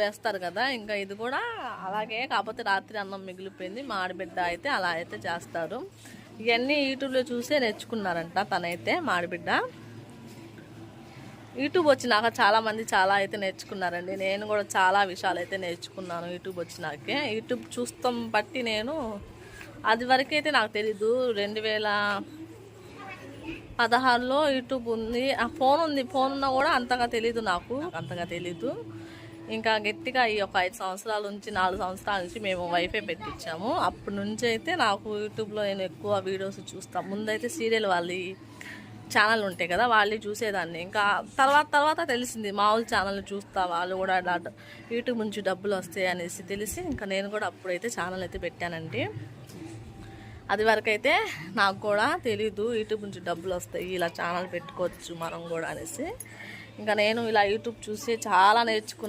వేస్తారు కదా, ఇంకా ఇది కూడా అలాగే. కాకపోతే రాత్రి అన్నం మిగిలిపోయింది. మా ఆడబిడ్డ అయితే అలా అయితే చేస్తారు. ఇవన్నీ యూట్యూబ్లో చూసే నేర్చుకున్నారంట తనైతే, మా ఆడబిడ్డ. యూట్యూబ్ వచ్చినాక చాలామంది చాలా అయితే నేర్చుకున్నారండి. నేను కూడా చాలా విషయాలు అయితే నేర్చుకున్నాను యూట్యూబ్ వచ్చినాకే. యూట్యూబ్ చూస్తాం బట్టి నేను అది వరకైతే నాకు తెలీదు. 2016లో యూట్యూబ్ ఉంది, ఆ ఫోన్ ఉంది. ఫోన్ ఉన్నా కూడా అంతగా తెలీదు, నాకు అంతగా తెలీదు. ఇంకా గట్టిగా ఈ ఒక 5 సంవత్సరాల నుంచి 4 సంవత్సరాల నుంచి మేము వైఫై పెట్టించాము. అప్పటి నుంచి అయితే నాకు యూట్యూబ్లో నేను ఎక్కువ వీడియోస్ చూస్తాను. ముందైతే సీరియల్ వాళ్ళ ఛానల్ ఉంటాయి కదా, వాళ్ళు చూసేదాన్ని. ఇంకా తర్వాత తెలిసింది మామూలు ఛానల్ చూస్తా, వాళ్ళు కూడా యూట్యూబ్ నుంచి డబ్బులు వస్తాయి అనేసి తెలిసి ఇంకా నేను కూడా అప్పుడైతే ఛానల్ అయితే పెట్టానండి. అది వరకైతే నాకు కూడా తెలీదు యూట్యూబ్ నుంచి డబ్బులు వస్తాయి, ఇలా ఛానల్ పెట్టుకోవచ్చు మనం కూడా అనేసి. ఇంకా నేను ఇలా యూట్యూబ్ చూసి చాలా నేర్చుకున్నాను.